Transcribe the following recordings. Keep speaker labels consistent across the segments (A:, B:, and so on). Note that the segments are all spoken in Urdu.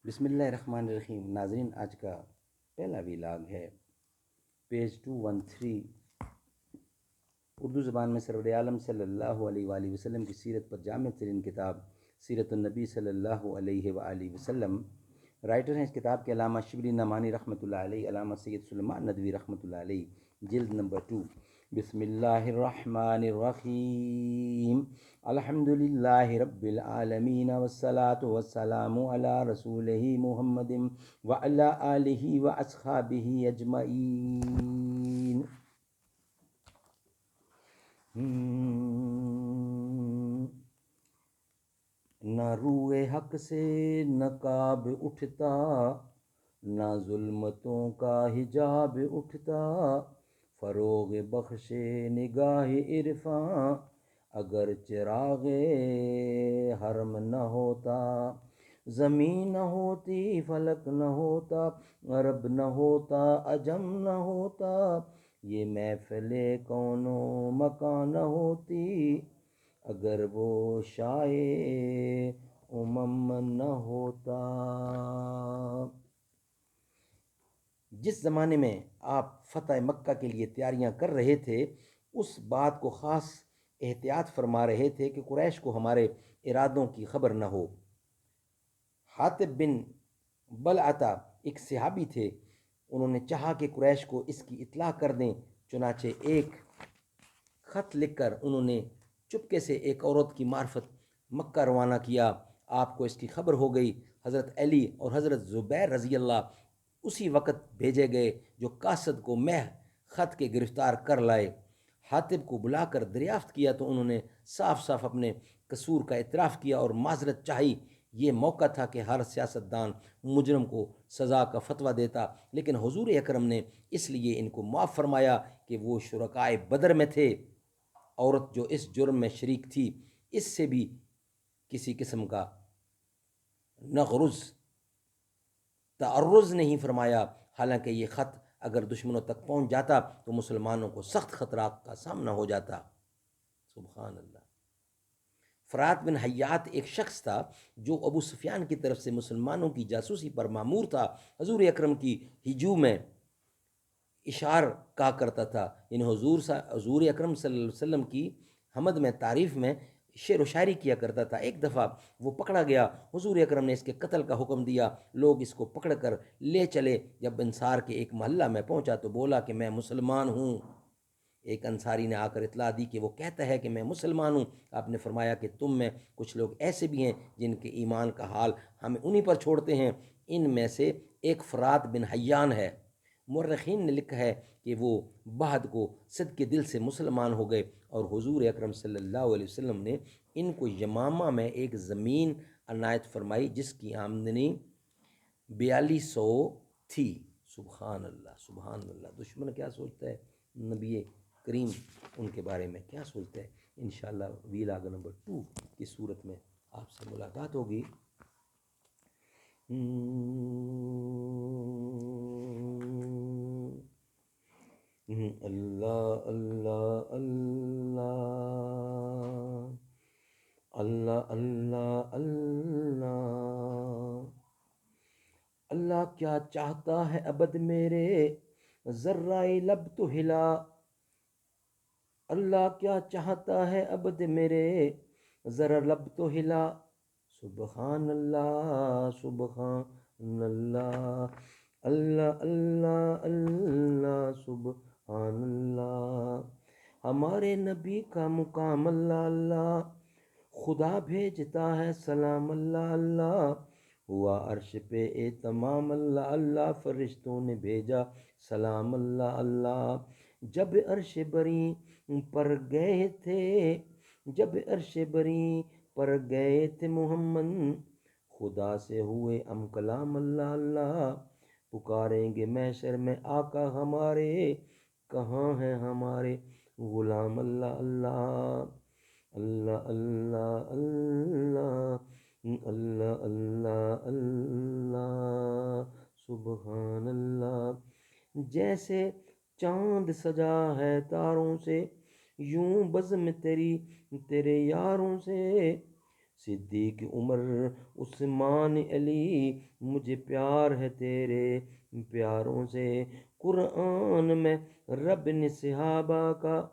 A: بسم اللہ الرحمن الرحیم۔ ناظرین، آج کا پہلا ویلاگ ہے، پیج 213، اردو زبان میں سرور عالم صلی اللہ علیہ وآلہ وسلم کی سیرت پر جامع ترین کتاب سیرت النبی صلی اللہ علیہ وآلہ وسلم۔ رائٹر ہیں اس کتاب کے علامہ شبلی نعمانی رحمۃ اللہ علیہ، علامہ سید سلیمان ندوی رحمۃ اللہ علیہ، جلد نمبر 2۔ بسم اللہ الرحمن الرحیم۔ الحمد للہ رب العالمین والصلاة والسلام علی رسولہ محمد وعلی آلہ واصحابہ اجمعین۔ نہ روئے حق سے نقاب اٹھتا، نہ ظلمتوں کا حجاب اٹھتا، فروغ بخش نگاہ عرفاں اگر چراغ حرم نہ ہوتا، زمین نہ ہوتی، فلک نہ ہوتا، عرب نہ ہوتا، عجم نہ ہوتا، یہ محفل کون و مکان نہ ہوتی، اگر وہ شائع امم نہ ہوتا۔ جس زمانے میں آپ فتح مکہ کے لیے تیاریاں کر رہے تھے، اس بات کو خاص احتیاط فرما رہے تھے کہ قریش کو ہمارے ارادوں کی خبر نہ ہو۔ حاطب بن بلعتہ ایک صحابی تھے، انہوں نے چاہا کہ قریش کو اس کی اطلاع کر دیں، چنانچہ ایک خط لکھ کر انہوں نے چپکے سے ایک عورت کی معرفت مکہ روانہ کیا۔ آپ کو اس کی خبر ہو گئی۔ حضرت علی اور حضرت زبیر رضی اللہ اسی وقت بھیجے گئے جو قاصد کو مہ خط کے گرفتار کر لائے۔ حاطب کو بلا کر دریافت کیا تو انہوں نے صاف صاف اپنے قصور کا اعتراف کیا اور معذرت چاہی۔ یہ موقع تھا کہ ہر سیاستدان مجرم کو سزا کا فتویٰ دیتا، لیکن حضور اکرم نے اس لیے ان کو معاف فرمایا کہ وہ شرکائے بدر میں تھے۔ عورت جو اس جرم میں شریک تھی، اس سے بھی کسی قسم کا نغرض تعرض نہیں فرمایا، حالانکہ یہ خط اگر دشمنوں تک پہنچ جاتا تو مسلمانوں کو سخت خطرات کا سامنا ہو جاتا۔ سبحان اللہ۔ فرات بن حیات ایک شخص تھا جو ابو سفیان کی طرف سے مسلمانوں کی جاسوسی پر مامور تھا۔ حضور اکرم کی ہجوم میں اشعار کہا کرتا تھا، یعنی حضور اکرم صلی اللہ علیہ وسلم کی حمد میں، تعریف میں شعر و شاعری کیا کرتا تھا۔ ایک دفعہ وہ پکڑا گیا، حضور اکرم نے اس کے قتل کا حکم دیا، لوگ اس کو پکڑ کر لے چلے۔ جب انصار کے ایک محلہ میں پہنچا تو بولا کہ میں مسلمان ہوں۔ ایک انصاری نے آ کر اطلاع دی کہ وہ کہتا ہے کہ میں مسلمان ہوں۔ آپ نے فرمایا کہ تم میں کچھ لوگ ایسے بھی ہیں جن کے ایمان کا حال ہم انہی پر چھوڑتے ہیں، ان میں سے ایک فرات بن حیان ہے۔ مورخین نے لکھا ہے کہ وہ بعد کو صدقے دل سے مسلمان ہو گئے، اور حضور اکرم صلی اللہ علیہ وسلم نے ان کو یمامہ میں ایک زمین عنایت فرمائی جس کی آمدنی 4200 تھی۔ سبحان اللہ، سبحان اللہ۔ دشمن کیا سوچتا ہے، نبی کریم ان کے بارے میں کیا سوچتا ہے؟ انشاءاللہ ویلاگ نمبر 2 کی صورت میں آپ سے ملاقات ہوگی۔ اللہ اللہ اللہ اللہ اللہ اللہ اللہ کیا چاہتا ہے ابد میرے ذرہ لب تو ہلا، اللہ کیا چاہتا ہے ابد میرے ذرا لب تو ہلا، سبحان اللہ سبحان اللہ اللہ اللہ اللہ سبحان اللہ۔ ہمارے نبی کا مقام اللہ اللہ، خدا بھیجتا ہے سلام اللہ اللہ، ہوا عرش پہ تمام اللہ اللہ، فرشتوں نے بھیجا سلام اللہ اللہ۔ جب عرش بری پر گئے تھے، جب عرش بری پر گئے تھے محمد، خدا سے ہوئے ام کلام اللہ اللہ، پکاریں گے محشر میں آقا ہمارے، کہاں ہیں ہمارے غلام اللہ اللہ اللہ اللہ اللہ اللہ اللہ اللہ سبحان اللہ۔ جیسے چاند سجا ہے تاروں سے، یوں بزم تیری تیرے یاروں سے، صدیق عمر عثمان علی، مجھے پیار ہے تیرے پیاروں سے۔ قرآن میں رب نے صحابہ کا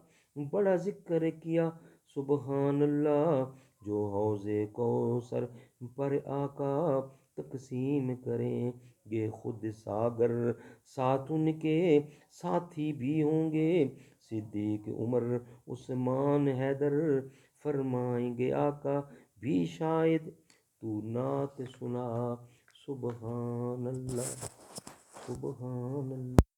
A: بڑا ذکر کیا، سبحان اللہ۔ جو حوض کوثر پر آقا تقسیم کریں گے خود ساگر، ساتھ ان کے ساتھی بھی ہوں گے صدیق عمر عثمان حیدر، فرمائیں گے آقا بھی شاید تو نعت سنا، سبحان اللہ، سبحان اللہ۔